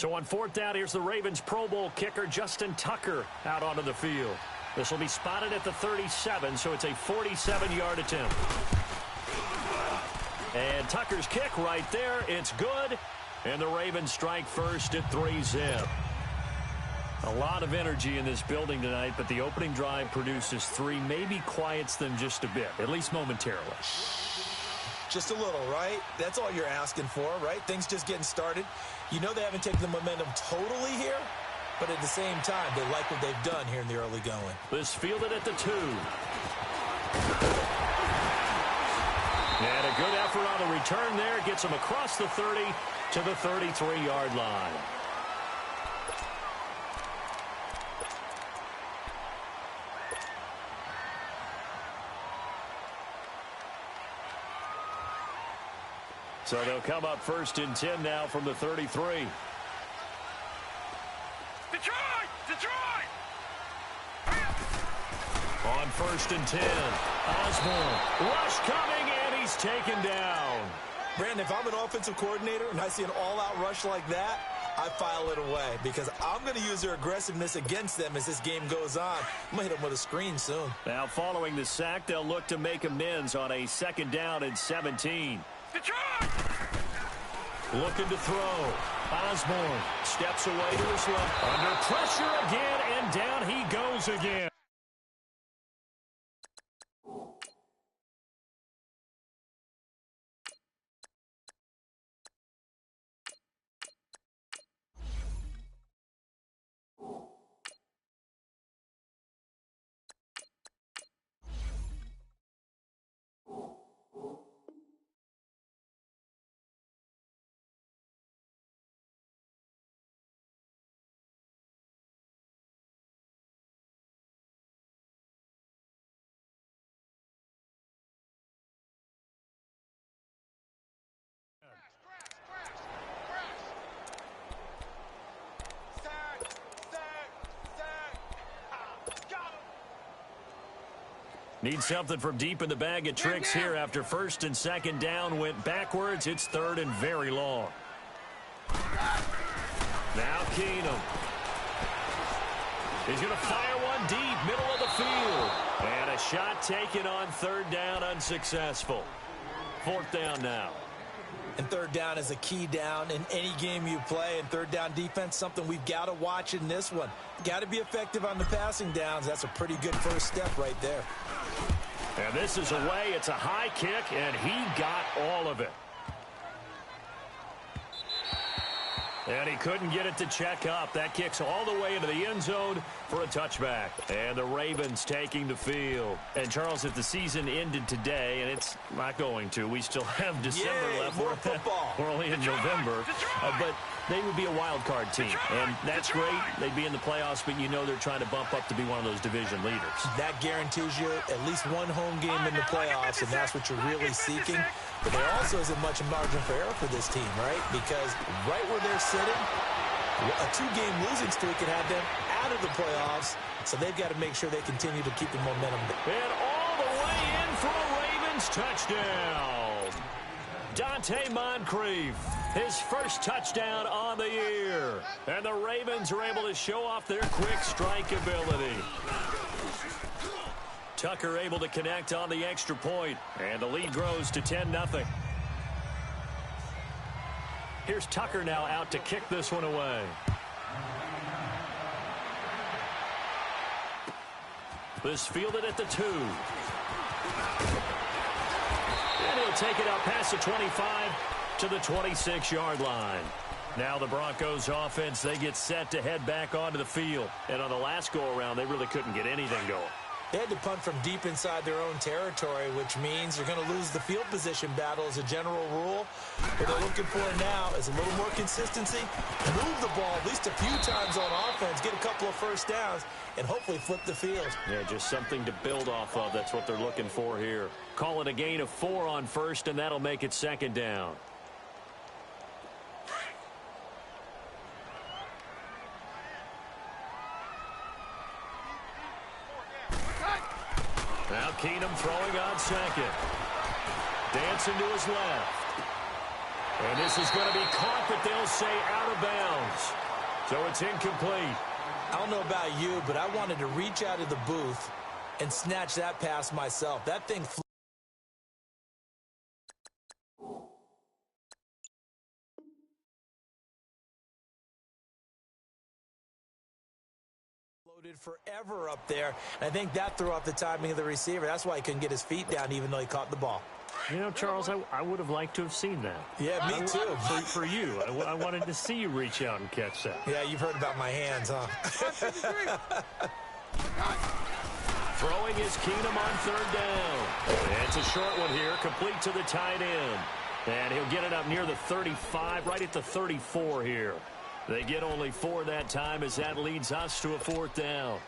So on fourth down, here's the Ravens Pro Bowl kicker Justin Tucker out onto the field. This will be spotted at the 37, so it's a 47-yard attempt. And Tucker's kick right there. It's good. And the Ravens strike first at 3-zip. A lot of energy in this building tonight, but the opening drive produces 3, maybe quiets them just a bit, at least momentarily. Just a little, right? That's all you're asking for, right? Things just getting started. You know they haven't taken the momentum totally here, but at the same time, they like what they've done here in the early going. This fielded at the 2. And a good effort on the return there. Gets him across the 30 to the 33-yard line. So they'll come up first and 10 now from the 33. Detroit! On first and 10. Osborne. Rush coming, and he's taken down. Brandon, if I'm an offensive coordinator and I see an all-out rush like that, I file it away because I'm going to use their aggressiveness against them as this game goes on. I'm going to hit them with a screen soon. Now following the sack, they'll look to make amends on a second down and 17. Detroit! Looking to throw. Osborne steps away to his left. Under pressure again, and down he goes again. Need something from deep in the bag of tricks here after first and second down went backwards. It's third and very long. Now Keenum. He's going to fire one deep, middle of the field. And a shot taken on third down, unsuccessful. Fourth down now. And third down is a key down in any game you play. And third down defense, something we've got to watch in this one. Got to be effective on the passing downs. That's a pretty good first step right there. And this is away. It's a high kick, and he got all of it. And he couldn't get it to check up. That kicks all the way into the end zone for a touchback. And the Ravens taking the field. And, Charles, if the season ended today, and it's not going to, we still have December left. More football. We're only in November. But they would be a wild card team. And that's great. They'd be in the playoffs, but you know they're trying to bump up to be one of those division leaders. That guarantees you at least one home game in the playoffs, and that's what you're really seeking. But there also isn't much margin for error for this team, right? Because right where they're sitting, a 2-game losing streak could have them out of the playoffs, so they've got to make sure they continue to keep the momentum. And all the way in for a Ravens touchdown. Dante Moncrief, his first touchdown on the year. And the Ravens are able to show off their quick strike ability. Tucker able to connect on the extra point, and the lead grows to 10-0. Here's Tucker now out to kick this one away. This fielded at the 2. And he'll take it out past the 25 to the 26-yard line. Now the Broncos offense, they get set to head back onto the field. And on the last go-around, they really couldn't get anything going. They had to punt from deep inside their own territory, which means they're going to lose the field position battle as a general rule. What they're looking for now is a little more consistency, move the ball at least a few times on offense, get a couple of first downs, and hopefully flip the field. Yeah, just something to build off of. That's what they're looking for here. Call it a gain of 4 on first, and that'll make it second down. Now Keenum throwing on second. Dancing to his left. And this is going to be caught, but they'll say out of bounds. So it's incomplete. I don't know about you, but I wanted to reach out of the booth and snatch that pass myself. That thing flew. Floated forever up there. And I think that threw off the timing of the receiver. That's why he couldn't get his feet down even though he caught the ball. You know, Charles, I would have liked to have seen that. Yeah, me too. For you. I wanted to see you reach out and catch that. Yeah, you've heard about my hands, huh? Throwing is Keenum on third down. And it's a short one here, complete to the tight end. And he'll get it up near the 35, right at the 34 here. They get only 4 that time as that leads us to a 4th down.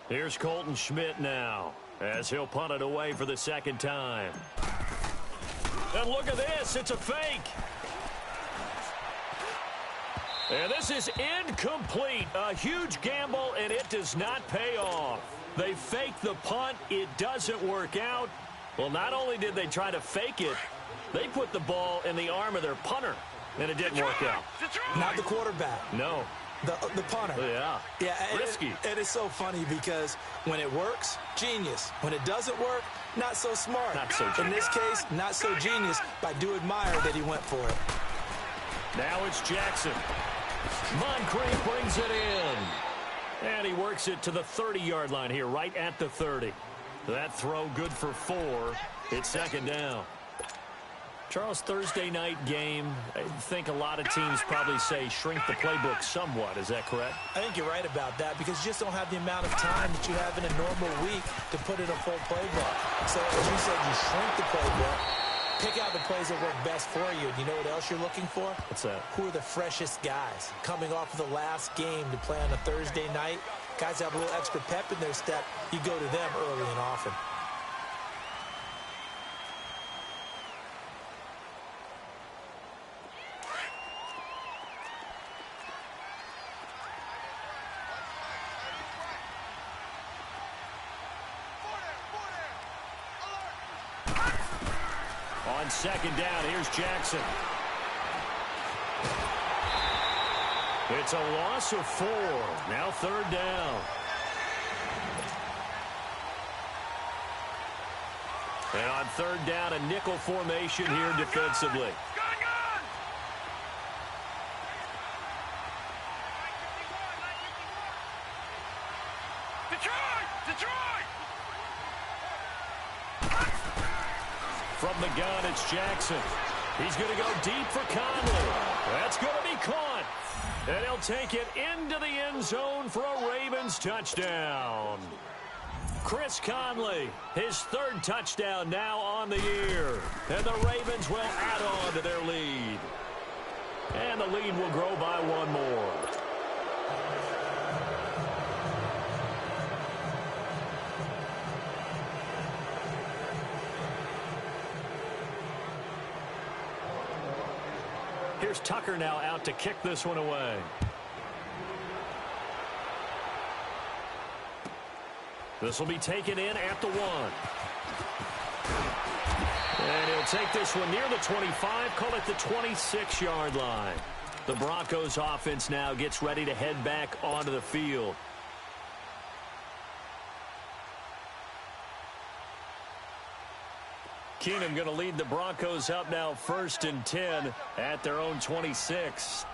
Here's Colton Schmidt now as he'll punt it away for the 2nd time. And look at this. It's a fake. And this is incomplete. A huge gamble, and it does not pay off. They fake the punt. It doesn't work out. Well, not only did they try to fake it, they put the ball in the arm of their punter, and it didn't work out. Not the quarterback. No. The punter. Yeah. Yeah. Risky. And it's so funny because when it works, genius. When it doesn't work, not so smart. Not so In genius. this case, not so genius, but I do admire that he went for it. Now it's Jackson. Moncrief brings it in. And he works it to the 30-yard line here, right at the 30. That throw good for 4. It's 2nd down. Charles, Thursday night game, I think a lot of teams probably say shrink the playbook somewhat. Is that correct? I think you're right about that because you just don't have the amount of time that you have in a normal week to put in a full playbook. So as you said, you shrink the playbook, pick out the plays that work best for you. And you know what else you're looking for? What's that? Who are the freshest guys coming off of the last game to play on a Thursday night? Guys have a little extra pep in their step. You go to them early and often. On 2nd down, here's Jackson. It's a loss of 4. Now 3rd down. And on 3rd down, a nickel formation here defensively. Detroit! From the gun, it's Jackson. He's going to go deep for Conley. That's going to be caught. And he'll take it into the end zone for a Ravens touchdown. Chris Conley, his 3rd touchdown now on the year. And the Ravens will add on to their lead. And the lead will grow by 1 more. Here's Tucker now out to kick this one away. This will be taken in at the 1. And he'll take this one near the 25, call it the 26-yard line. The Broncos offense now gets ready to head back onto the field. Keenum going to lead the Broncos up now 1st and 10 at their own 26.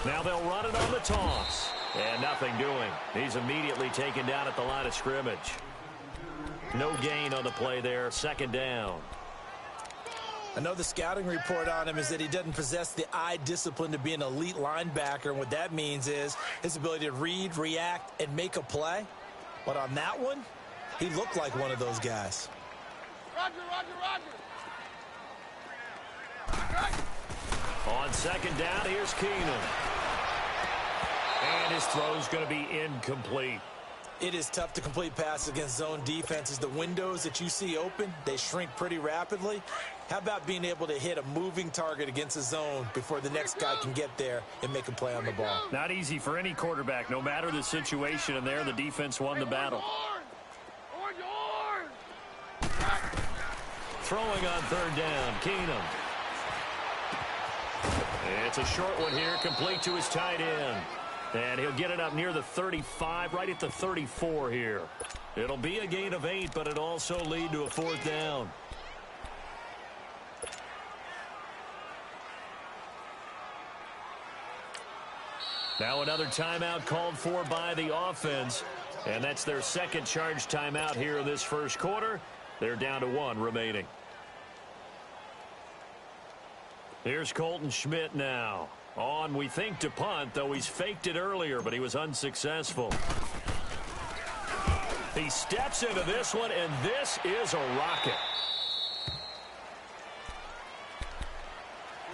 Now they'll run it on the toss. And nothing doing. He's immediately taken down at the line of scrimmage. No gain on the play there. 2nd down. I know the scouting report on him is that he doesn't possess the eye discipline to be an elite linebacker. And what that means is his ability to read, react, and make a play. But on that one, he looked like one of those guys. Roger. On 2nd down, here's Keenum. And his throw's going to be incomplete. It is tough to complete passes against zone defenses. The windows that you see open, they shrink pretty rapidly. How about being able to hit a moving target against a zone before the next guy can get there and make a play on the ball? Not easy for any quarterback, no matter the situation, and there the defense won the battle. Throwing on third down, Keenum. It's a short one here, complete to his tight end. And he'll get it up near the 35, right at the 34 here. It'll be a gain of 8, but it'll also lead to a fourth down. Now another timeout called for by the offense. And that's their second charge timeout here in this first quarter. They're down to 1 remaining. Here's Colton Schmidt now. On, we think, to punt, though he's faked it earlier, but he was unsuccessful. He steps into this one, and this is a rocket.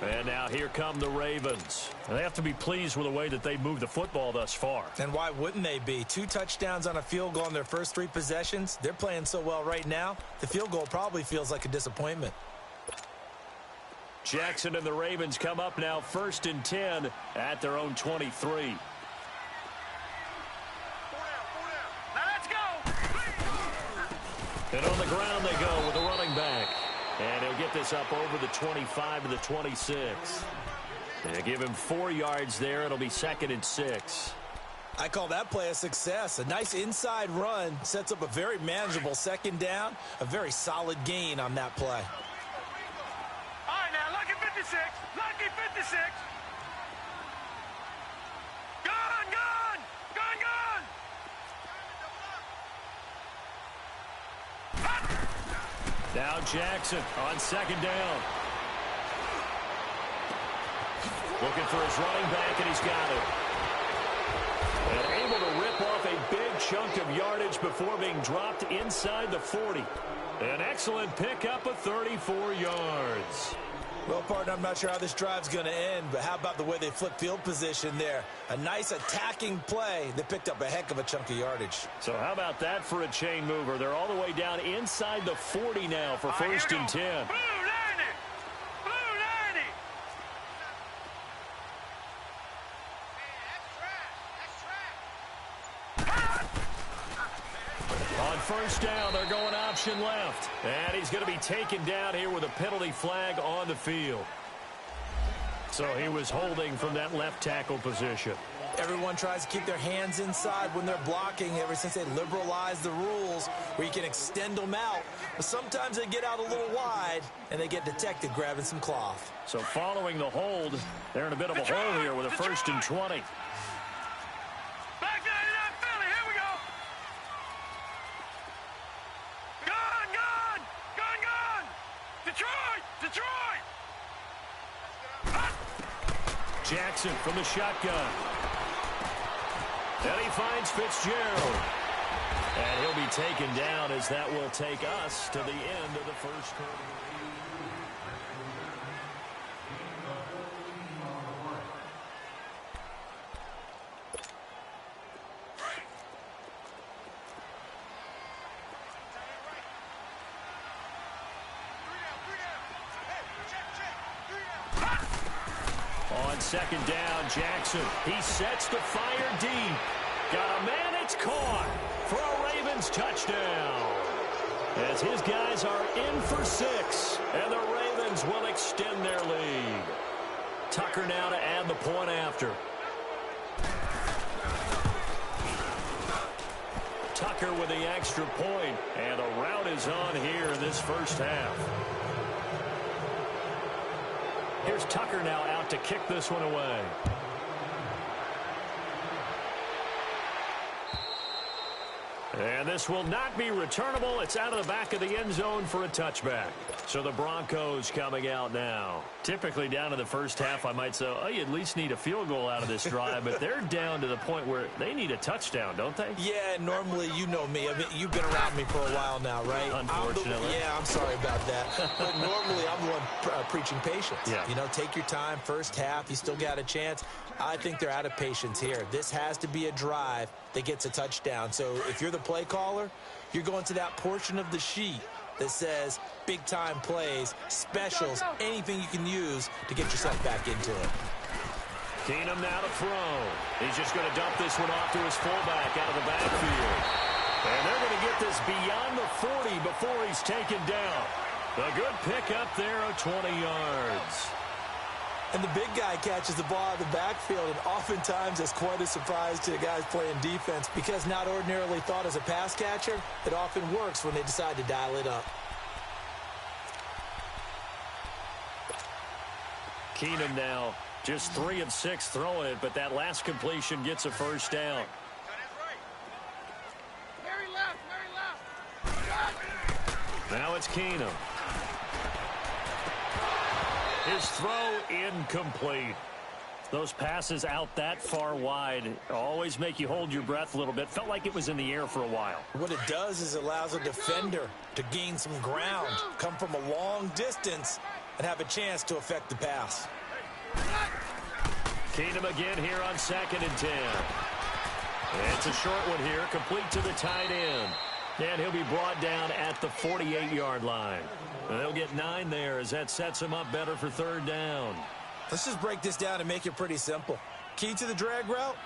And now here come the Ravens. They have to be pleased with the way that they've moved the football thus far. And why wouldn't they be? 2 touchdowns on a field goal in their first 3 possessions. They're playing so well right now, the field goal probably feels like a disappointment. Jackson and the Ravens come up now 1st and 10 at their own 23. Now let's go. And on the ground they go with the running back. And he'll get this up over the 25 to the 26. And give him 4 yards there. It'll be 2nd and 6. I call that play a success. A nice inside run sets up a very manageable 2nd down. A very solid gain on that play. All right, now, lucky 56. Lucky 56. Gone, gone. Gone, gone. Now Jackson on 2nd down. Looking for his running back, and he's got it. And able to rip off a big chunk of yardage before being dropped inside the 40. An excellent pickup of 34 yards. Well, partner, I'm not sure how this drive's going to end, but how about the way they flip field position there? A nice attacking play. They picked up a heck of a chunk of yardage. So how about that for a chain mover? They're all the way down inside the 40 now for 1st and 10. Blue 90. Blue 90. On 1st down, they're going option left. And he's going to be taken down here with a penalty flag on the field. So he was holding from that left tackle position. Everyone tries to keep their hands inside when they're blocking ever since they liberalized the rules where you can extend them out. But sometimes they get out a little wide and they get detected grabbing some cloth. So following the hold, they're in a bit of a hole here with a 1st and 20. Back to 89 Philly. Here we go. Gone, gone. Gone, gone. Detroit. Detroit. Jackson from the shotgun. And he finds Fitzgerald. And he'll be taken down as that will take us to the end of the first quarter. On 2nd down, Jackson. He sets the fire deep. Got a man, it's caught for a Ravens touchdown. As his guys are in for 6, and the Ravens will extend their lead. Tucker now to add the point after. Tucker with the extra point, and the route is on here in this first half. Here's Tucker now out to kick this one away. And this will not be returnable. It's out of the back of the end zone for a touchback. So the Broncos coming out now. Typically down to the first half, I might say, oh, you at least need a field goal out of this drive. But they're down to the point where they need a touchdown, don't they? Yeah, normally you know me. I mean, you've been around me for a while now, right? Unfortunately. I'm sorry about that. But normally I'm the one preaching patience. Yeah. You know, take your time. First half, you still got a chance. I think they're out of patience here. This has to be a drive that gets a touchdown. So if you're the play caller, you're going to that portion of the sheet that says big-time plays, specials, anything you can use to get yourself back into it. Keenum now to throw. He's just going to dump this one off to his fullback out of the backfield. And they're going to get this beyond the 40 before he's taken down. A good pickup there of 20 yards. And the big guy catches the ball out of the backfield, and oftentimes it's quite a surprise to the guys playing defense because not ordinarily thought as a pass catcher, it often works when they decide to dial it up. Keenum now just 3 of 6 throwing it, but that last completion gets a first down. Now it's Keenum. His throw incomplete. Those passes out that far wide always make you hold your breath a little bit. Felt like it was in the air for a while. What it does is it allows a defender to gain some ground, come from a long distance, and have a chance to affect the pass. Keenum again here on 2nd and 10. It's a short one here, complete to the tight end. And he'll be brought down at the 48-yard line. And they'll get 9 there as that sets him up better for 3rd down. Let's just break this down and make it pretty simple. Key to the drag route,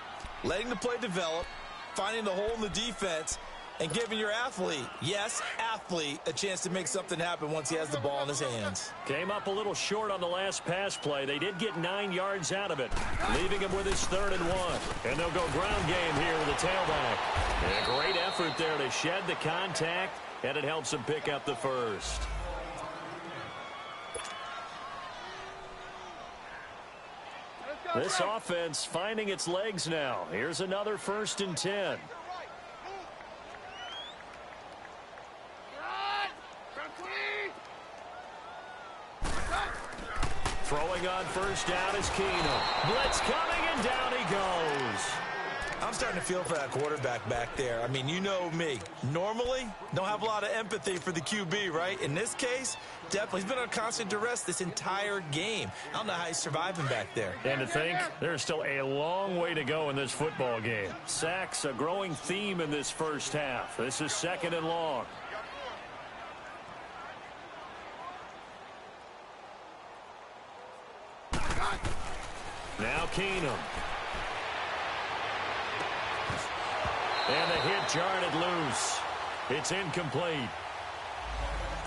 letting the play develop, finding the hole in the defense, and giving your athlete, yes, athlete, a chance to make something happen once he has the ball in his hands. Came up a little short on the last pass play. They did get 9 yards out of it, leaving him with his 3rd and 1. And they'll go ground game here with the tailback. And a great effort there to shed the contact, and it helps him pick up the first. This offense finding its legs now. Here's another 1st and 10. Throwing on 1st down is Keenum. Blitz coming, and down he goes. I'm starting to feel for that quarterback back there. I mean, you know me. Normally, don't have a lot of empathy for the QB, right? In this case, definitely. He's been on constant duress this entire game. I don't know how he's surviving back there. And to think, there's still a long way to go in this football game. Sacks, a growing theme in this first half. This is 2nd and long. Now Keenum. And the hit jarred loose. It's incomplete.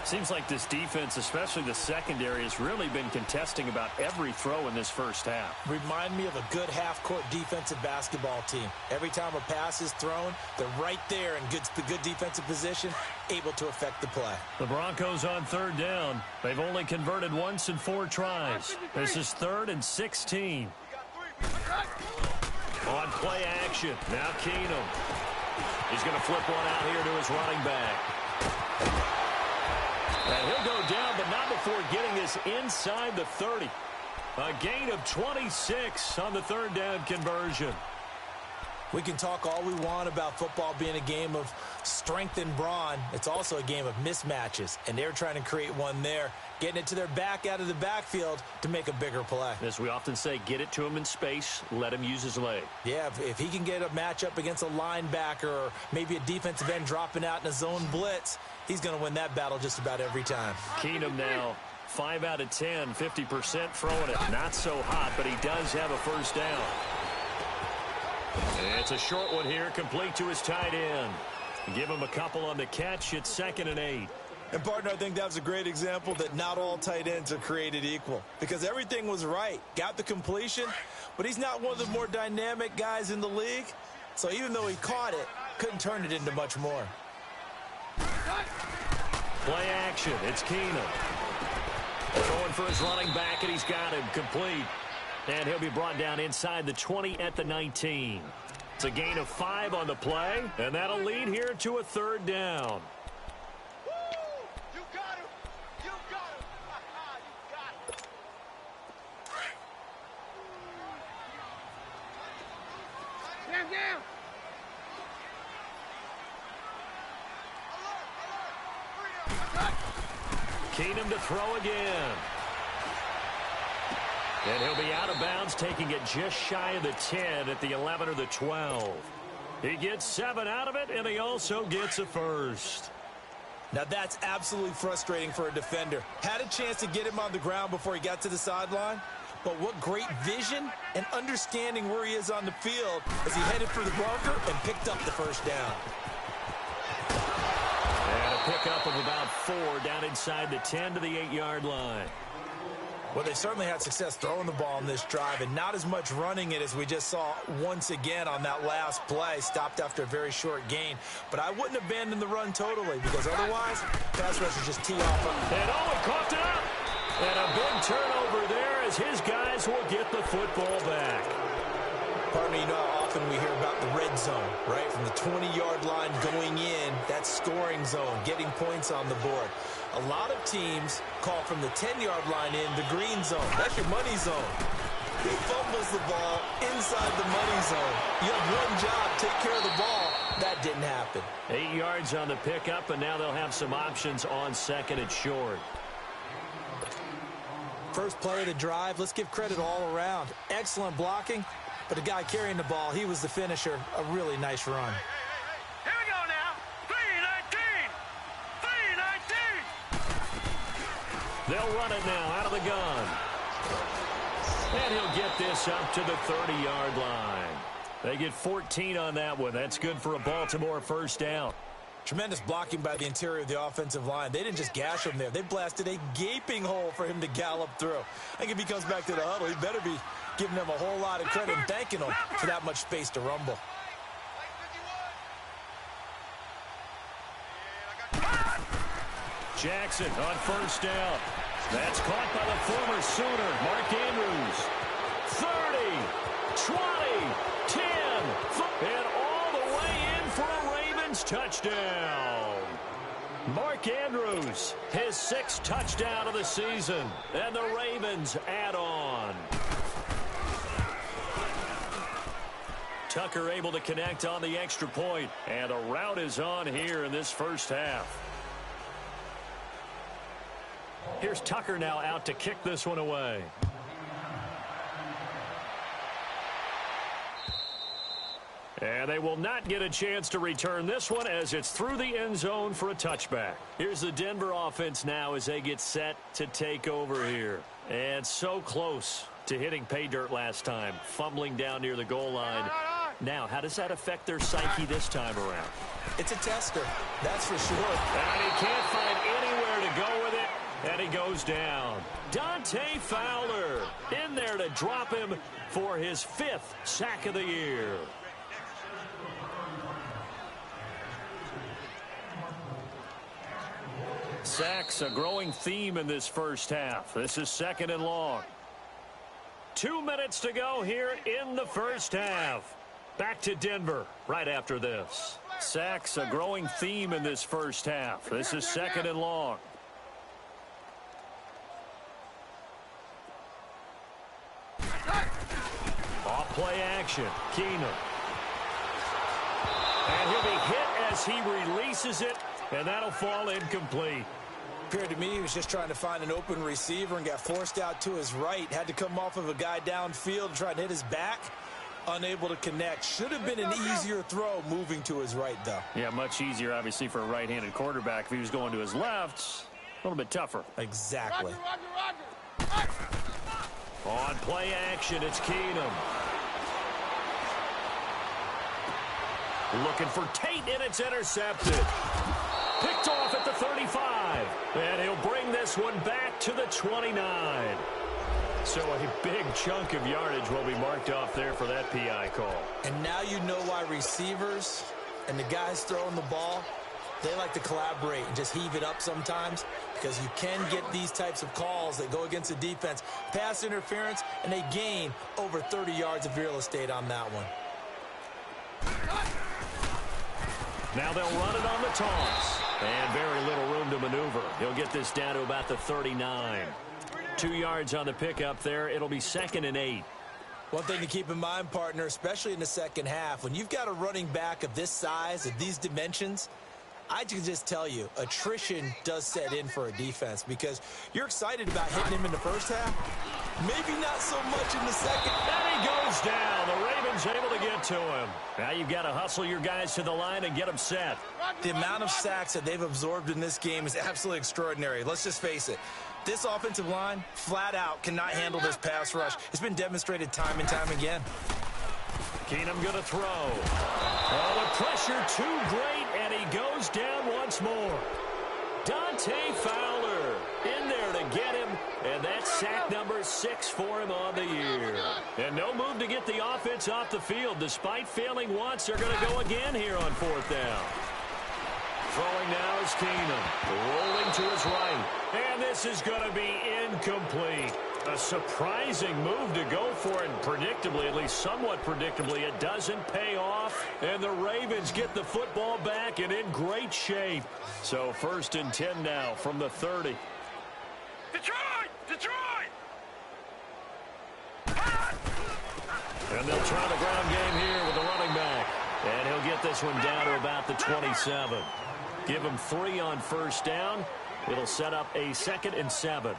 Seems like this defense, especially the secondary, has really been contesting about every throw in this first half. Remind me of a good half-court defensive basketball team. Every time a pass is thrown, they're right there in good defensive position, able to affect the play. The Broncos on 3rd down. They've only converted once in 4 tries. This is 3rd and 16. On play action. Now Keenum. He's going to flip one out here to his running back. And he'll go down, but not before getting this inside the 30. A gain of 26 on the 3rd down conversion. We can talk all we want about football being a game of strength and brawn. It's also a game of mismatches, and they're trying to create one there, getting it to their back out of the backfield to make a bigger play. As we often say, get it to him in space, let him use his leg. Yeah, if he can get a matchup against a linebacker or maybe a defensive end dropping out in a zone blitz, he's going to win that battle just about every time. Keenum now 5 out of 10, 50% throwing it. Not so hot, but he does have a first down. It's a short one here, complete to his tight end. Give him a couple on the catch. It's 2nd and 8. And, partner, I think that was a great example that not all tight ends are created equal because everything was right. Got the completion, but he's not one of the more dynamic guys in the league. So even though he caught it, couldn't turn it into much more. Play action. It's Keenum. Going for his running back, and he's got him complete. And he'll be brought down inside the 20 at the 19. It's a gain of 5 on the play, and that'll lead here to a 3rd down. You got him. You got him. You got him. Down, down. Keenum to throw again. And he'll be out of bounds, taking it just shy of the 10 at the 11 or the 12. He gets 7 out of it, and he also gets a first. Now, that's absolutely frustrating for a defender. Had a chance to get him on the ground before he got to the sideline, but what great vision and understanding where he is on the field as he headed for the bunker and picked up the first down. And a pickup of about 4 down inside the 10 to the 8-yard line. Well, they certainly had success throwing the ball in this drive and not as much running it as we just saw once again on that last play. Stopped after a very short gain. But I wouldn't abandon the run totally because otherwise, pass rushers just tee off. And he coughed it up. And a big turnover there as his guys will get the football back. Partner, you know how often we hear about the red zone, right? From the 20-yard line going in, that scoring zone, getting points on the board. A lot of teams call from the 10-yard line in the green zone. That's your money zone. He fumbles the ball inside the money zone. You have one job, take care of the ball. That didn't happen. 8 yards on the pickup, and now they'll have some options on second and short. First play of the drive, let's give credit all around. Excellent blocking, but the guy carrying the ball, he was the finisher. A really nice run. Here we go now. 3-19. 3-19. They'll run it now out of the gun. And he'll get this up to the 30-yard line. They get 14 on that one. That's good for a Baltimore first down. Tremendous blocking by the interior of the offensive line. They didn't just gash him there. They blasted a gaping hole for him to gallop through. I think if he comes back to the huddle, he better be giving them a whole lot of credit and thanking them for that much space to rumble. Jackson on first down. That's caught by the former Sooner, Mark Andrews. 30, 20, 10, and all the way in for a Ravens touchdown. Mark Andrews, his 6th touchdown of the season, and the Ravens add on. Tucker able to connect on the extra point, and a rout is on here in this first half. Here's Tucker now out to kick this one away. And they will not get a chance to return this one as it's through the end zone for a touchback. Here's the Denver offense now as they get set to take over here. And so close to hitting pay dirt last time, fumbling down near the goal line. Now, how does that affect their psyche this time around? It's a tester, that's for sure. And he can't find anywhere to go with it, and he goes down. Dante Fowler in there to drop him for his 5th sack of the year. Sacks, a growing theme in this first half. This is 2nd and long. 2 minutes to go here in the first half. Back to Denver right after this. Sacks, a growing theme in this first half. This is 2nd and long. Off play action. Keenum. And he'll be hit as he releases it, and that'll fall incomplete. Appeared to me he was just trying to find an open receiver and got forced out to his right. Had to come off of a guy downfield, try to hit his back. Unable to connect. Should have been an easier throw moving to his right, though. Yeah, much easier, obviously, for a right-handed quarterback. If he was going to his left, a little bit tougher. Exactly. Roger. On play action, it's Keenum. Looking for Tate, and it's intercepted. Picked off at the 35. And he'll bring this one back to the 29. So a big chunk of yardage will be marked off there for that PI call. And now you know why receivers and the guys throwing the ball, they like to collaborate and just heave it up sometimes, because you can get these types of calls that go against the defense. Pass interference, and they gain over 30 yards of real estate on that one. Now they'll run it on the toss. And very little room to maneuver. He'll get this down to about the 39. 2 yards on the pickup there. It'll be 2nd and 8. One thing to keep in mind, partner, especially in the second half, when you've got a running back of this size, of these dimensions, I can just tell you, attrition does set in for a defense, because you're excited about hitting him in the first half, Maybe not so much in the second. And he goes down. The Ravens able to get to him. Now you've got to hustle your guys to the line and get them set. The amount of sacks that they've absorbed in this game is absolutely extraordinary. Let's just face it. This offensive line, flat out, cannot handle this pass rush. It's been demonstrated time and time again. Keenum going to throw. Oh, the pressure too great, and he goes down once more. Dante Fowler in there to get him, and that's sack number 6 for him on the year. And no move to get the offense off the field. Despite failing once, they're going to go again here on 4th down. Throwing now is Keenum, rolling to his right, and this is going to be incomplete. A surprising move to go for it, and predictably, at least somewhat predictably, it doesn't pay off, and the Ravens get the football back and in great shape. So 1st and 10 now from the 30. Detroit! Detroit! And they'll try the ground game here with the running back, and he'll get this one down to about the 27. Give him 3 on 1st down. It'll set up a 2nd and 7.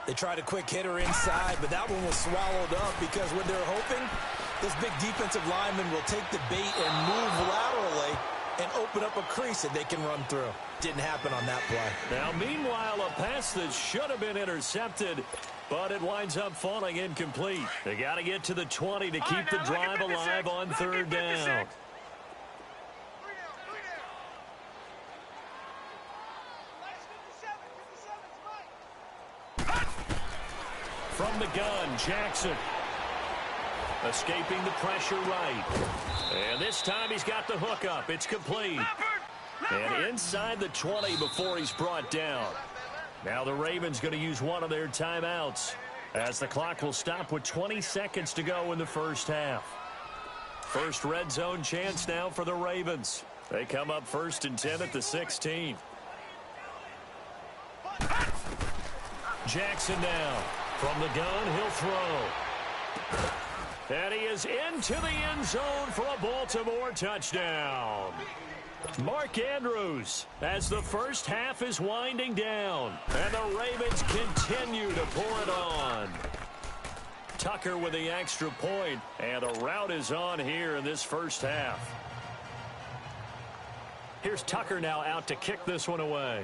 They tried a quick hitter inside, but that one was swallowed up because what they're hoping, this big defensive lineman will take the bait and move laterally and open up a crease that they can run through. Didn't happen on that play. Now, meanwhile, a pass that should have been intercepted, but it winds up falling incomplete. They got to get to the 20 to keep the drive alive on 3rd down. From the gun, Jackson. Escaping the pressure right. And this time he's got the hook up. It's complete. And inside the 20 before he's brought down. Now the Ravens going to use one of their timeouts as the clock will stop with 20 seconds to go in the 1st half. First red zone chance now for the Ravens. They come up 1st and 10 at the 16. Jackson now. From the gun, he'll throw. And he is into the end zone for a Baltimore touchdown. Mark Andrews as the 1st half is winding down. And the Ravens continue to pour it on. Tucker with the extra point. And a rout is on here in this 1st half. Here's Tucker now out to kick this one away.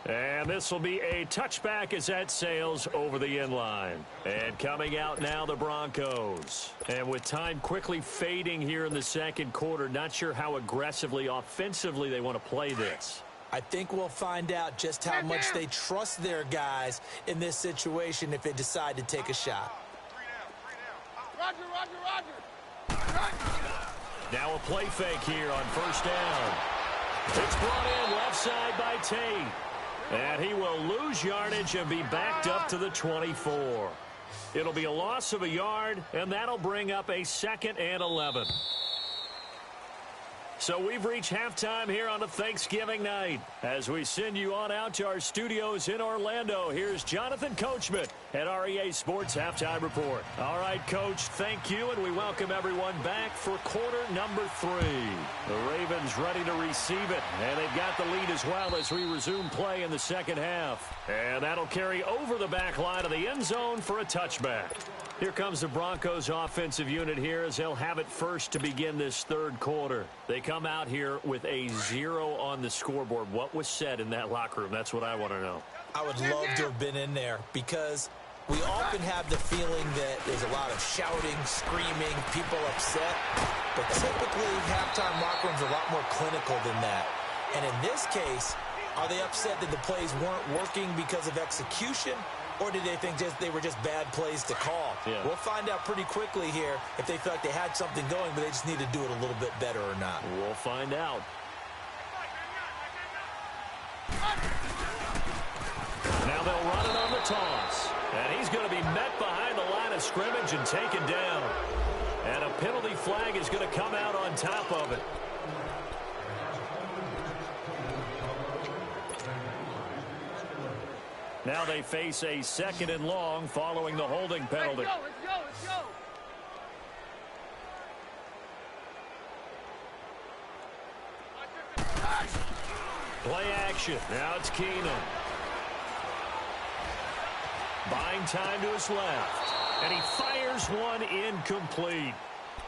And this will be a touchback as that sails over the end line. And coming out now, the Broncos. And with time quickly fading here in the 2nd quarter, not sure how aggressively, offensively they want to play this. I think we'll find out just how much they trust their guys in this situation if they decide to take a shot. Roger, Roger, Roger. Now a play fake here on 1st down. It's brought in left side by Tate. And he will lose yardage and be backed up to the 24. It'll be a loss of a yard, and that'll bring up a 2nd and 11. So we've reached halftime here on a Thanksgiving night. As we send you on out to our studios in Orlando, here's Jonathan Coachman at REA Sports Halftime Report. All right, Coach, thank you, and we welcome everyone back for quarter number 3. The Ravens ready to receive it, and they've got the lead as well as we resume play in the 2nd half. And that'll carry over the back line of the end zone for a touchback. Here comes the Broncos offensive unit here as they'll have it first to begin this 3rd quarter. They come out here with a 0 on the scoreboard. What was said in that locker room? That's what I want to know. I would love to have been in there because we often have the feeling that there's a lot of shouting, screaming, people upset. But typically, halftime locker rooms are a lot more clinical than that. And in this case, are they upset that the plays weren't working because of execution? Or did they think they were just bad plays to call? Yeah. We'll find out pretty quickly here if they felt like they had something going, but they just need to do it a little bit better or not. We'll find out. Now they'll run it on the toss. And he's going to be met behind the line of scrimmage and taken down. And a penalty flag is going to come out on top of it. Now they face a 2nd and long following the holding penalty. Let's go, let's go. Play action. Now it's Keenum. Buying time to his left. And he fires one incomplete.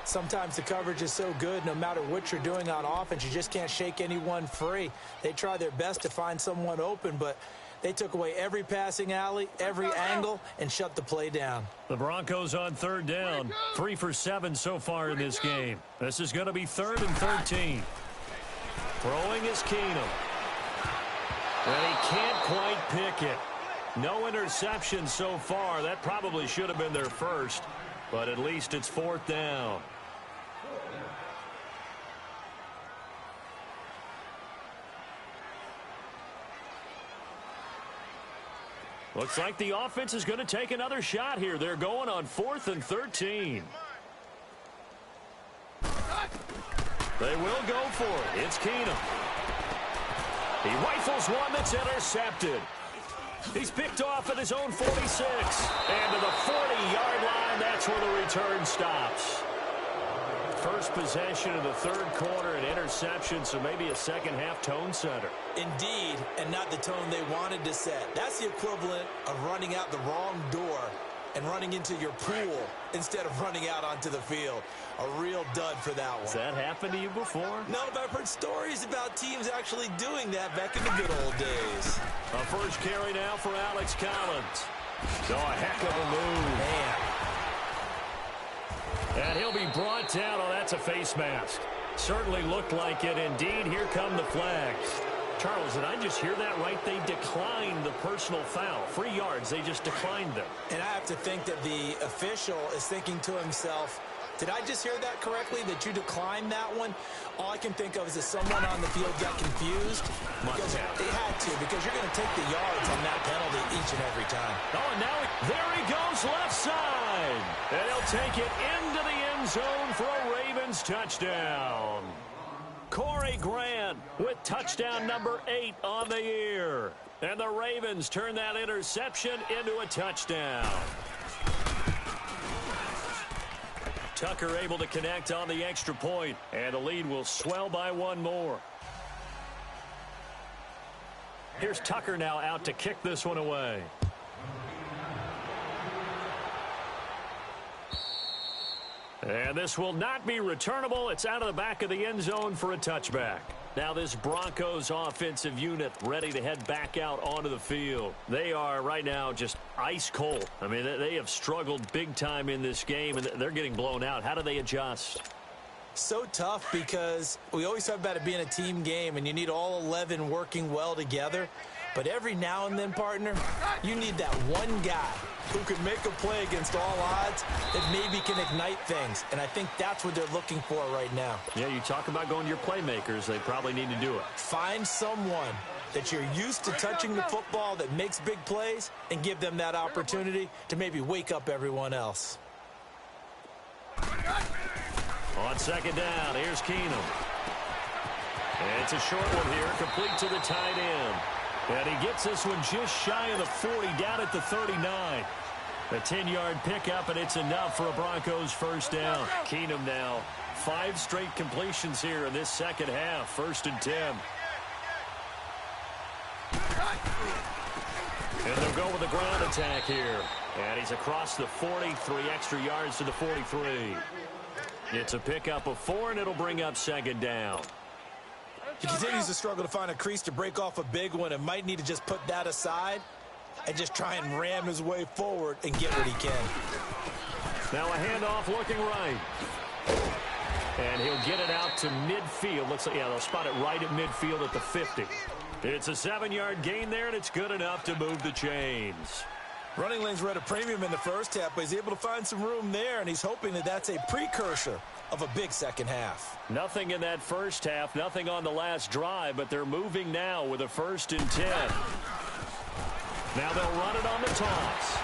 Sometimes the coverage is so good, no matter what you're doing on offense, you just can't shake anyone free. They try their best to find someone open, but they took away every passing alley, every angle, and shut the play down. The Broncos on third down. 3 for 7 so far in this game. This is going to be 3rd and 13. Throwing is Keenum. And he can't quite pick it. No interception so far. That probably should have been their first, but at least it's 4th down. Looks like the offense is going to take another shot here. They're going on 4th and 13. They will go for it. It's Keenum. He rifles one that's intercepted. He's picked off at his own 46. And to the 40-yard line, that's where the return stops. First possession of the 3rd quarter, an interception, so maybe a second-half tone setter. Indeed, and not the tone they wanted to set. That's the equivalent of running out the wrong door and running into your pool instead of running out onto the field. A real dud for that one. Has that happened to you before? No, but I've heard stories about teams actually doing that back in the good old days. A first carry now for Alex Collins. So a heck of a move. Man. And he'll be brought down. Oh, that's a face mask. Certainly looked like it. Indeed, here come the flags. Charles, did I just hear that right? They declined the personal foul. 3 yards, they just declined them. And I have to think that the official is thinking to himself, did I just hear that correctly, that you declined that one? All I can think of is that someone on the field got confused. Because they had to, because you're going to take the yards on that penalty each and every time. Oh, and now there he goes left side. And he'll take it into the end zone for a Ravens touchdown. Corey Grant with touchdown number 8 on the year. And the Ravens turn that interception into a touchdown. Tucker able to connect on the extra point, and the lead will swell by 1 more. Here's Tucker now out to kick this one away. And this will not be returnable. It's out of the back of the end zone for a touchback. Now this Broncos offensive unit ready to head back out onto the field. They are right now just ice cold. I mean, they have struggled big time in this game, and they're getting blown out. How do they adjust? So tough, because we always talk about it being a team game, and you need all 11 working well together. But every now and then, partner, you need that one guy who can make a play against all odds that maybe can ignite things. And I think that's what they're looking for right now. Yeah, you talk about going to your playmakers. They probably need to do it. Find someone that you're used to touching the football that makes big plays and give them that opportunity to maybe wake up everyone else. On second down, here's Keenum. And it's a short one here, complete to the tight end. And he gets this one just shy of the 40, down at the 39. A 10-yard pickup, and it's enough for a Broncos first down. Keenum now, 5 straight completions here in this second half. 1st and 10. And they'll go with a ground attack here. And he's across the 40, 3 extra yards to the 43. It's a pickup of 4, and it'll bring up second down. He continues to struggle to find a crease to break off a big one, and might need to just put that aside and just try and ram his way forward and get what he can. Now a handoff looking right. And he'll get it out to midfield. Looks like, yeah, they'll spot it right at midfield at the 50. It's a 7-yard gain there, and it's good enough to move the chains. Running lanes were at a premium in the first half, but he's able to find some room there, and he's hoping that that's a precursor of a big second half. Nothing in that first half, nothing on the last drive, but they're moving now with a 1st and 10. Now they'll run it on the toss.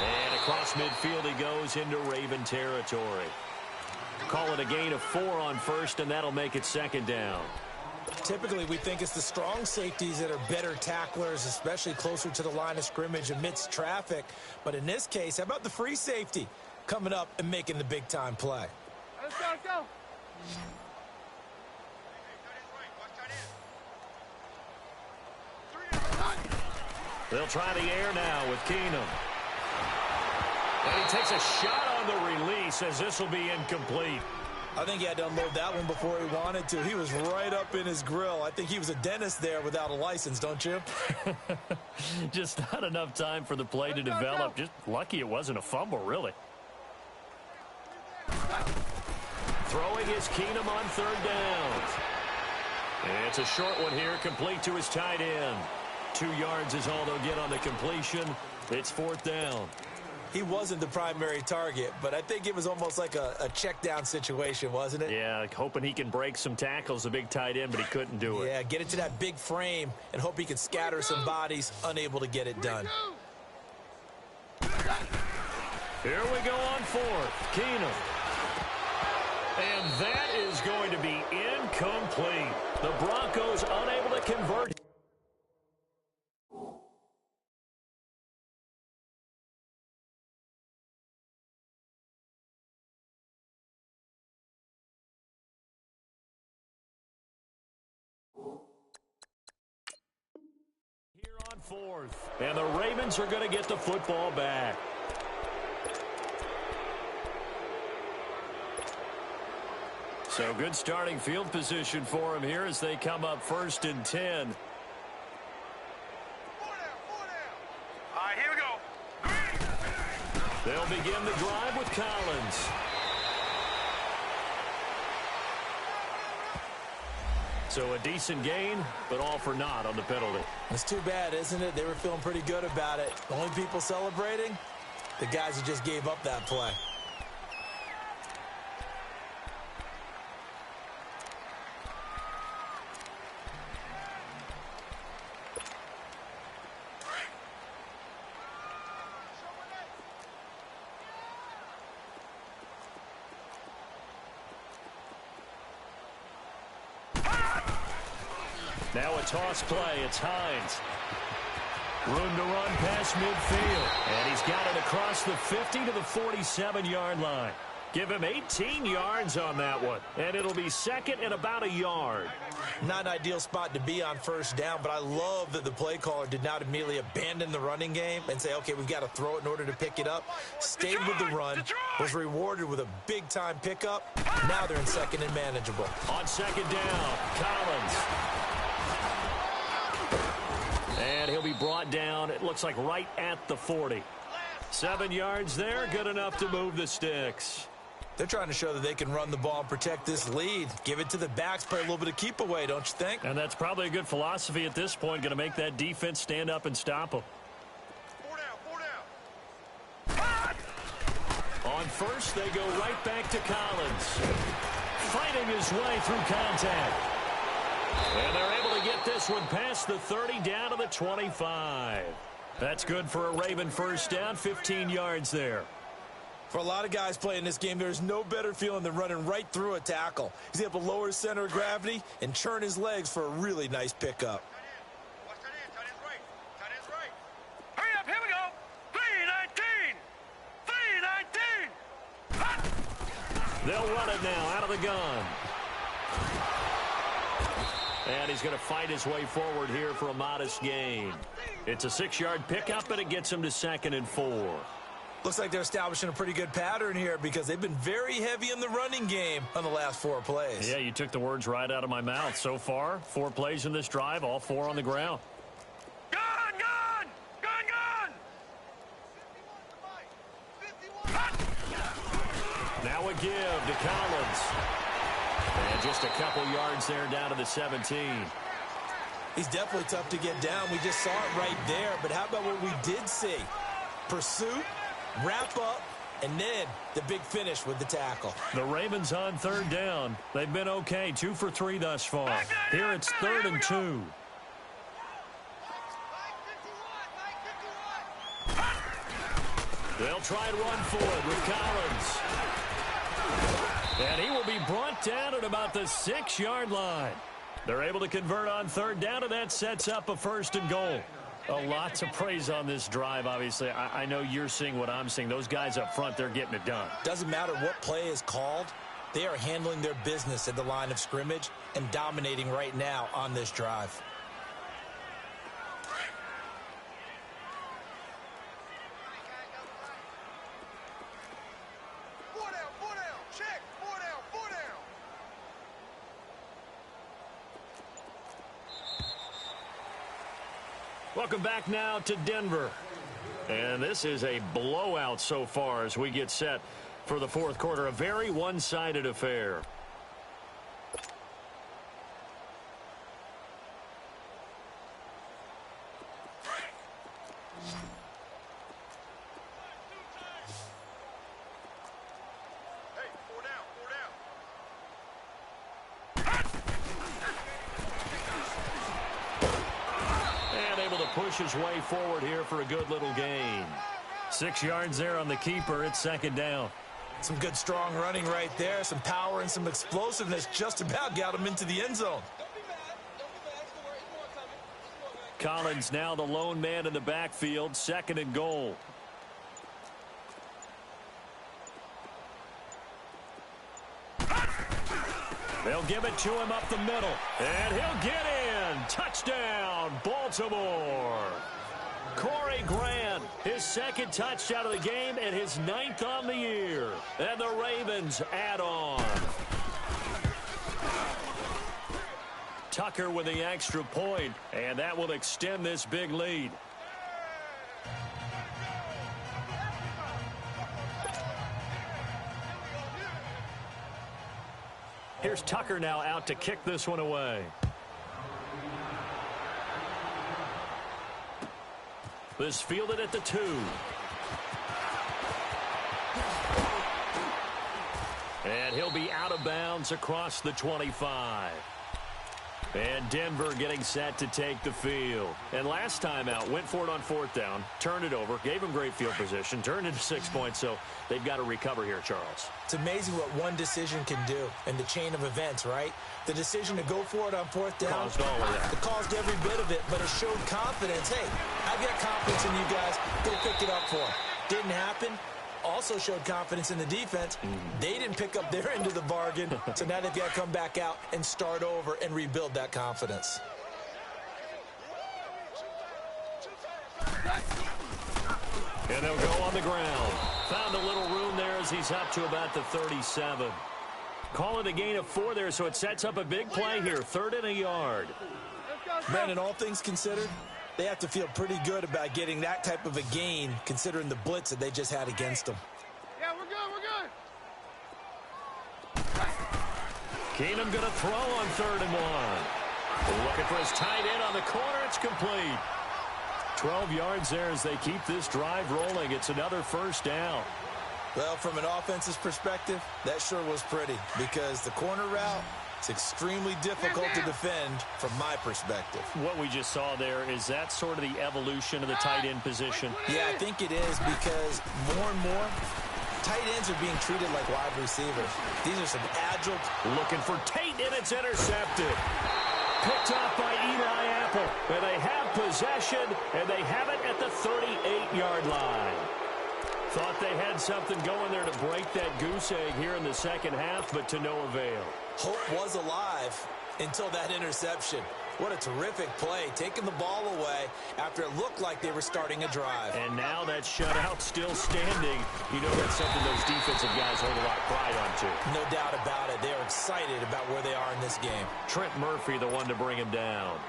And across midfield he goes into Raven territory. Call it a gain of 4 on 1st, and that'll make it second down. Typically, we think it's the strong safeties that are better tacklers, especially closer to the line of scrimmage amidst traffic. But in this case, how about the free safety coming up and making the big-time play? Let's go, let's go. They'll try the air now with Keenum. And he takes a shot on the release as this will be incomplete. I think he had to unload that one before he wanted to. He was right up in his grill. I think he was a dentist there without a license, don't you? Just not enough time for the play to develop. Just lucky it wasn't a fumble, really. Throwing is Keenum on third down. It's a short one here, complete to his tight end. 2 yards is all they'll get on the completion. It's fourth down. He wasn't the primary target, but I think it was almost like a check down situation, wasn't it? Yeah, hoping he can break some tackles, the big tight end, but he couldn't do it. Yeah, get it to that big frame and hope he can scatter some bodies, unable to get it done. Here we go on fourth. Keenum. And that is going to be incomplete. The Broncos unable to convert. Here on fourth. And the Ravens are going to get the football back. So good starting field position for him here as they come up 1st and 10. 4 down. All right, here we go. They'll begin the drive with Collins. So a decent gain, but all for naught on the penalty. It's too bad, isn't it? They were feeling pretty good about it. The only people celebrating, the guys who just gave up that play. Now a toss play. It's Hines. Room to run past midfield. And he's got it across the 50 to the 47-yard line. Give him 18 yards on that one. And it'll be second and about a yard. Not an ideal spot to be on first down, but I love that the play caller did not immediately abandon the running game and say, okay, we've got to throw it in order to pick it up. Stayed with the run, was rewarded with a big-time pickup. Now they're in second and manageable. On second down, Collins. And he'll be brought down, it looks like right at the 40. 7 yards there, good enough to move the sticks. They're trying to show that they can run the ball and protect this lead. Give it to the backs, play a little bit of keep away, don't you think? And that's probably a good philosophy at this point, going to make that defense stand up and stop them. 4 down. On first, they go right back to Collins. Fighting his way through contact. And they're able to get this one past the 30 down to the 25. That's good for a Raven first down, 15 yards there. For a lot of guys playing this game, there's no better feeling than running right through a tackle. He's able to lower his center of gravity and churn his legs for a really nice pickup. Watch that in. Tight end's right. Tight end's right. Hurry up. Here we go. 319. 319. They'll run it now out of the gun. And he's going to fight his way forward here for a modest gain. It's a 6-yard pickup, and it gets him to 2nd and 4. Looks like they're establishing a pretty good pattern here because they've been very heavy in the running game on the last 4 plays. Yeah, you took the words right out of my mouth. So far, 4 plays in this drive, all 4 on the ground. Gun, gun. Gun, gun. 51. Now a give to Collins. And just a couple yards there down to the 17. He's definitely tough to get down. We just saw it right there. But how about what we did see? Pursuit, wrap up, and then the big finish with the tackle. The Ravens on 3rd down. They've been okay, 2 for 3 thus far. Here it's 3rd and 2. They'll try and run for it with Collins. And he will be brought down at about the 6-yard line. They're able to convert on 3rd down, and that sets up a 1st and goal. A lot to praise on this drive, obviously. I know you're seeing what I'm seeing. Those guys up front, they're getting it done. Doesn't matter what play is called. They are handling their business at the line of scrimmage and dominating right now on this drive. Welcome back now to Denver. And this is a blowout so far as we get set for the fourth quarter. A very one-sided affair. Push his way forward here for a good little gain. 6 yards there on the keeper. It's second down. Some good strong running right there. Some power and some explosiveness just about got him into the end zone. Collins now the lone man in the backfield. Second and goal. They'll give it to him up the middle. And he'll get in. Touchdown, Baltimore. Corey Grant, his second touchdown of the game and his 9th on the year. And the Ravens add on. Tucker with the extra point, and that will extend this big lead. Here's Tucker now out to kick this one away. This fielded at the 2. And he'll be out of bounds across the 25. And Denver getting set to take the field. And last time out, went for it on 4th down, turned it over, gave him great field position, turned into 6 points, so they've got to recover here, Charles. It's amazing what one decision can do in the chain of events, right? The decision to go for it on 4th down. Caused all of that. It caused every bit of it, but it showed confidence. Hey, I've got confidence in you guys. Go pick it up for them. Didn't happen. Also showed confidence in the defense. They didn't pick up their end of the bargain, so now they've got to come back out and start over and rebuild that confidence. And they'll go on the ground. Found a little room there as he's up to about the 37. Call it a gain of 4 there, so it sets up a big play here. 3rd and a yard. Brandon, all things considered, they have to feel pretty good about getting that type of a gain, considering the blitz that they just had against them. Yeah, we're good, Keenum going to throw on 3rd and 1. Looking for his tight end on the corner. It's complete. 12 yards there as they keep this drive rolling. It's another first down. Well, from an offense's perspective, that sure was pretty because the corner route, it's extremely difficult to defend from my perspective. What we just saw there, is that sort of the evolution of the tight end position? Yeah, I think it is because more and more, tight ends are being treated like wide receivers. These are some agile. Looking for Tate, and it's intercepted. Picked off by Eli Apple. And they have possession, and they have it at the 38-yard line. Thought they had something going there to break that goose egg here in the second half, but to no avail. Hope was alive until that interception. What a terrific play, taking the ball away after it looked like they were starting a drive. And now that shutout still standing. You know that's something those defensive guys hold a lot of pride on, too. No doubt about it. They're excited about where they are in this game. Trent Murphy, the one to bring him down.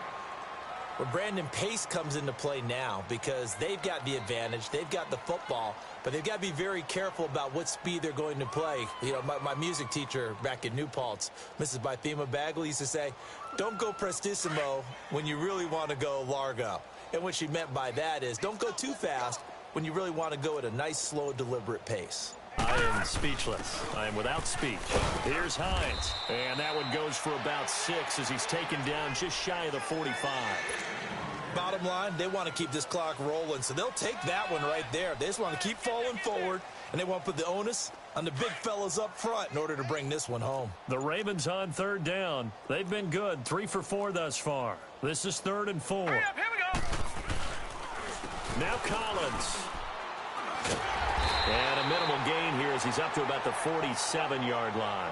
Well, Brandon, pace comes into play now because they've got the advantage. They've got the football, but they've got to be very careful about what speed they're going to play. You know, my music teacher back in New Paltz, Mrs. Bythema Bagley, used to say, don't go prestissimo when you really want to go largo. And what she meant by that is don't go too fast when you really want to go at a nice, slow, deliberate pace. I am speechless. I am without speech. Here's Hines. And that one goes for about 6 as he's taken down just shy of the 45. Bottom line, they want to keep this clock rolling, so they'll take that one right there. They just want to keep falling forward, and they want to put the onus on the big fellas up front in order to bring this one home. The Ravens on 3rd down. They've been good, 3 for 4 thus far. This is 3rd and 4. Hurry up, here we go. Now Collins. And a minimal gain here as he's up to about the 47-yard line.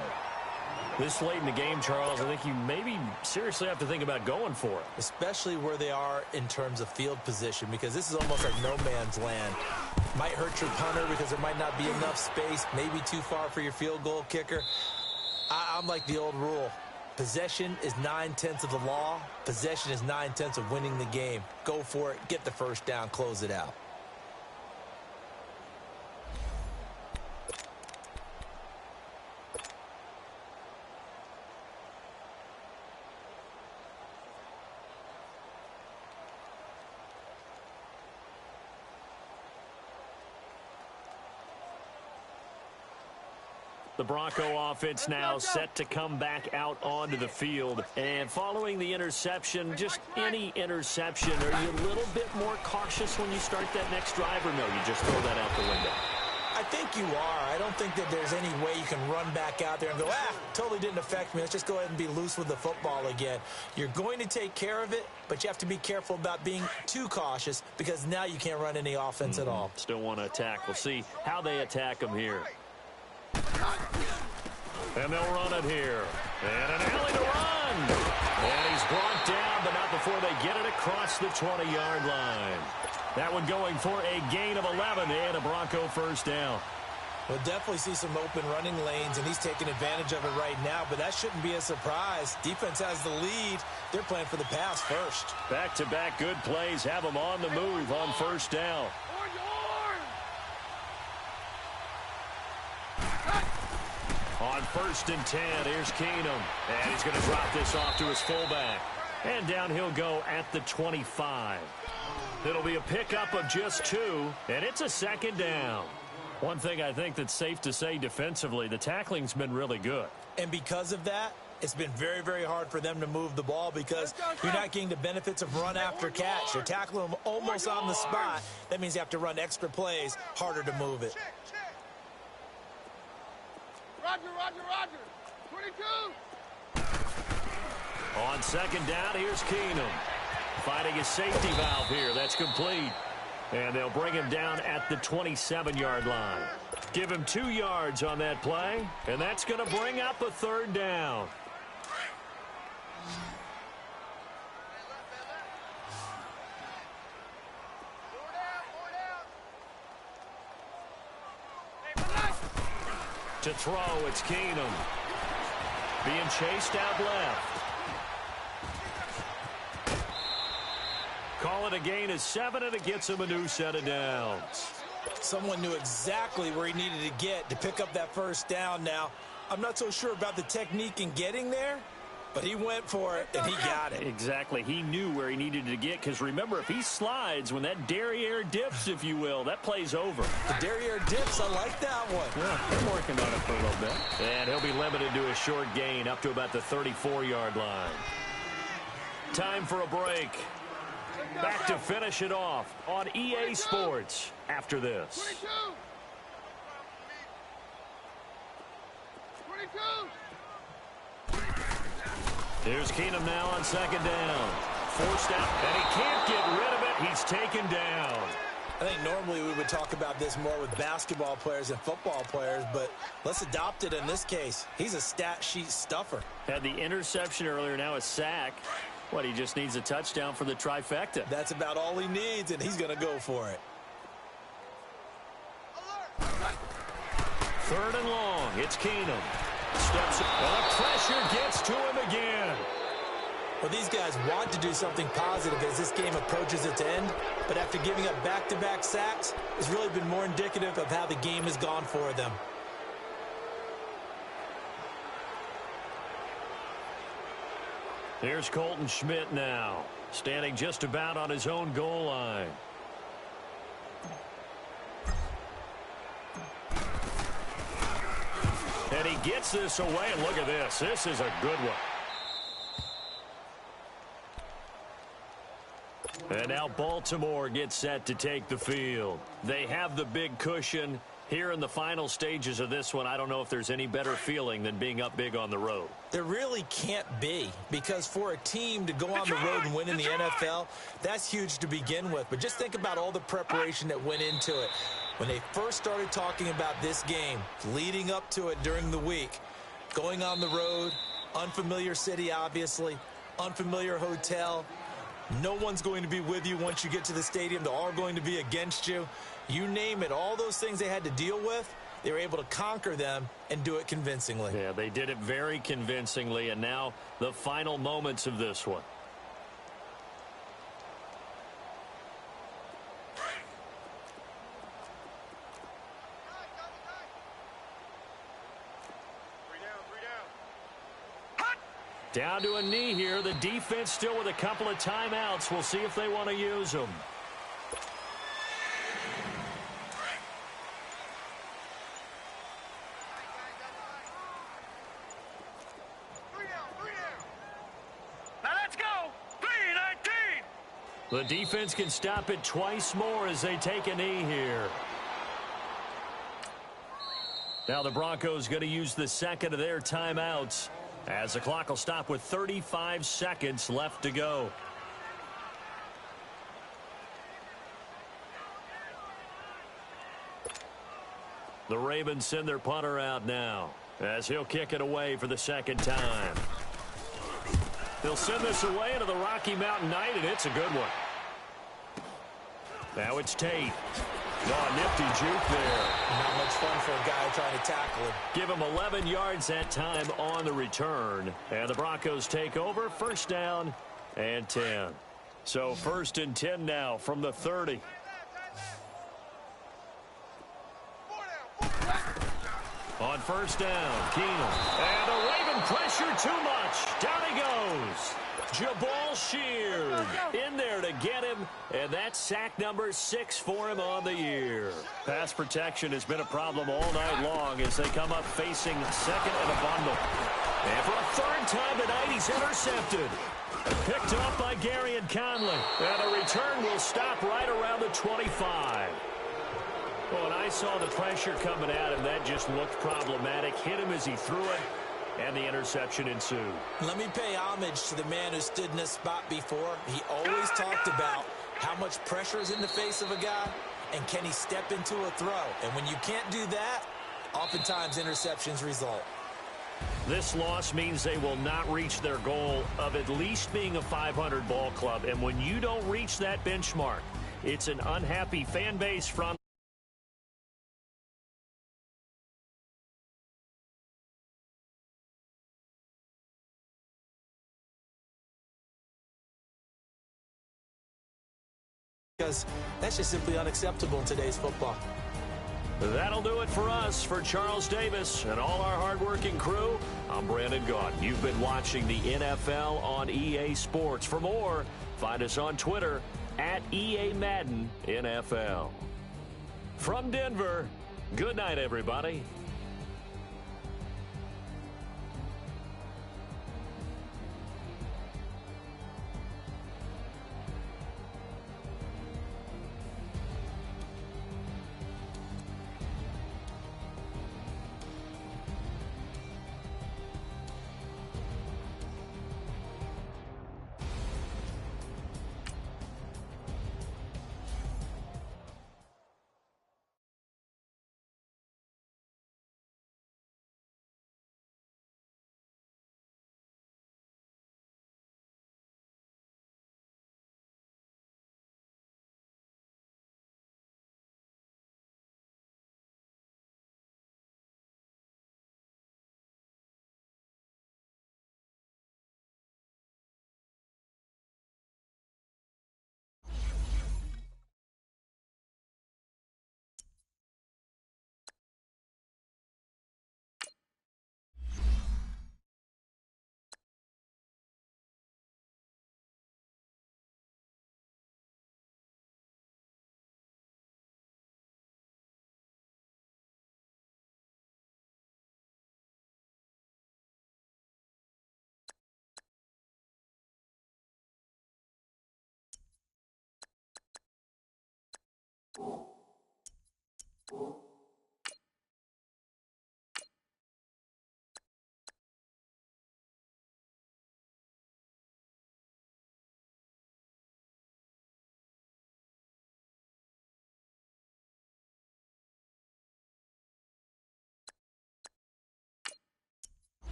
This late in the game, Charles, I think you maybe seriously have to think about going for it. Especially where they are in terms of field position, because this is almost like no man's land. Might hurt your punter because there might not be enough space, maybe too far for your field goal kicker. I'm like the old rule. Possession is 9/10 of the law. Possession is 9/10 of winning the game. Go for it. Get the first down. Close it out. The Bronco offense now set to come back out onto the field. And following the interception, just any interception, are you a little bit more cautious when you start that next drive, or no, you just throw that out the window? I think you are. I don't think that there's any way you can run back out there and go, totally didn't affect me. Let's just go ahead and be loose with the football again. You're going to take care of it, but you have to be careful about being too cautious because now you can't run any offense at all. Still want to attack. We'll see how they attack them here. And they'll run it here. And an alley to run. And he's brought down, but not before they get it across the 20-yard line. That one going for a gain of 11 and a Bronco first down. We'll definitely see some open running lanes, and he's taking advantage of it right now, but that shouldn't be a surprise. Defense has the lead. They're playing for the pass first. Back-to-back good plays have them on the move on first down. On 1st and 10, here's Keenum. And he's going to drop this off to his fullback. And down he'll go at the 25. It'll be a pickup of just 2, and it's a second down. One thing I think that's safe to say defensively, the tackling's been really good. And because of that, it's been very, very hard for them to move the ball because you're not getting the benefits of run after catch. You're tackling them almost on the spot. That means you have to run extra plays, harder to move it. Roger. 22. On second down, here's Keenum. Finding his safety valve here. That's complete. And they'll bring him down at the 27-yard line. Give him 2 yards on that play. And that's going to bring up a third down. To throw, it's Keenum. Being chased out left. Call it a gain of 7, and it gets him a new set of downs. Someone knew exactly where he needed to get to pick up that first down now. I'm not so sure about the technique in getting there, but he went for it, and he got it. Exactly. He knew where he needed to get, because remember, if he slides, when that derriere dips, if you will, that play's over. The derriere dips, I like that one. Yeah, I'm working on it for a little bit. And he'll be limited to a short gain up to about the 34-yard line. Time for a break. Back to finish it off on EA Sports after this. 22. Here's Keenum now on second down. Forced out, and he can't get rid of it. He's taken down. I think normally we would talk about this more with basketball players and football players, but let's adopt it in this case. He's a stat sheet stuffer. Had the interception earlier, now a sack. What, he just needs a touchdown for the trifecta. That's about all he needs, and he's going to go for it. Third and long. It's Keenum. Steps up. Well, the pressure gets to him again. Well, these guys want to do something positive as this game approaches its end, but after giving up back-to-back sacks, it's really been more indicative of how the game has gone for them. Here's Colton Schmidt now, standing just about on his own goal line. And he gets this away, and look at this. This is a good one. And now Baltimore gets set to take the field. They have the big cushion. Here in the final stages of this one, I don't know if there's any better feeling than being up big on the road. There really can't be, because for a team to go on the road and win in the NFL, that's huge to begin with. But just think about all the preparation that went into it. When they first started talking about this game, leading up to it during the week, going on the road, unfamiliar city, obviously, unfamiliar hotel. No one's going to be with you once you get to the stadium. They're all going to be against you. You name it, all those things they had to deal with. they were able to conquer them and do it convincingly. Yeah, they did it very convincingly, and now the final moments of this one. Down to a knee here. The defense still with a couple of timeouts. We'll see if they want to use them. Now let's go. 3:19. The defense can stop it twice more as they take a knee here. Now the Broncos going to use the second of their timeouts, as the clock will stop with 35 seconds left to go. The Ravens send their punter out now, as he'll kick it away for the second time. They'll send this away into the Rocky Mountain Night, and it's a good one. Now it's Tate. Oh, nifty juke there. Not much fun for a guy trying to tackle him. Give him 11 yards that time on the return. And the Broncos take over. First down and 10. So 1st and 10 now from the 30. On first down, Keenum. And the Raven pressure too much. Down he goes. Jabal Sheard in there to get him, and that's sack number 6 for him on the year. Pass protection has been a problem all night long as they come up facing second and a bundle. And for a third time tonight, he's intercepted. Picked up by Gary and Conley. And the return will stop right around the 25. Well, and I saw the pressure coming at him. That just looked problematic. Hit him as he threw it, and the interception ensued. Let me pay homage to the man who stood in this spot before. He always talked about how much pressure is in the face of a guy, and can he step into a throw. And when you can't do that, oftentimes interceptions result. This loss means they will not reach their goal of at least being a 500 ball club. And when you don't reach that benchmark, it's an unhappy fan base from because that's just simply unacceptable in today's football. That'll do it for us. For Charles Davis and all our hardworking crew, I'm Brandon Gaudin. You've been watching the NFL on EA Sports. For more, find us on Twitter at EA Madden NFL. From Denver, good night, everybody.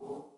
Woo!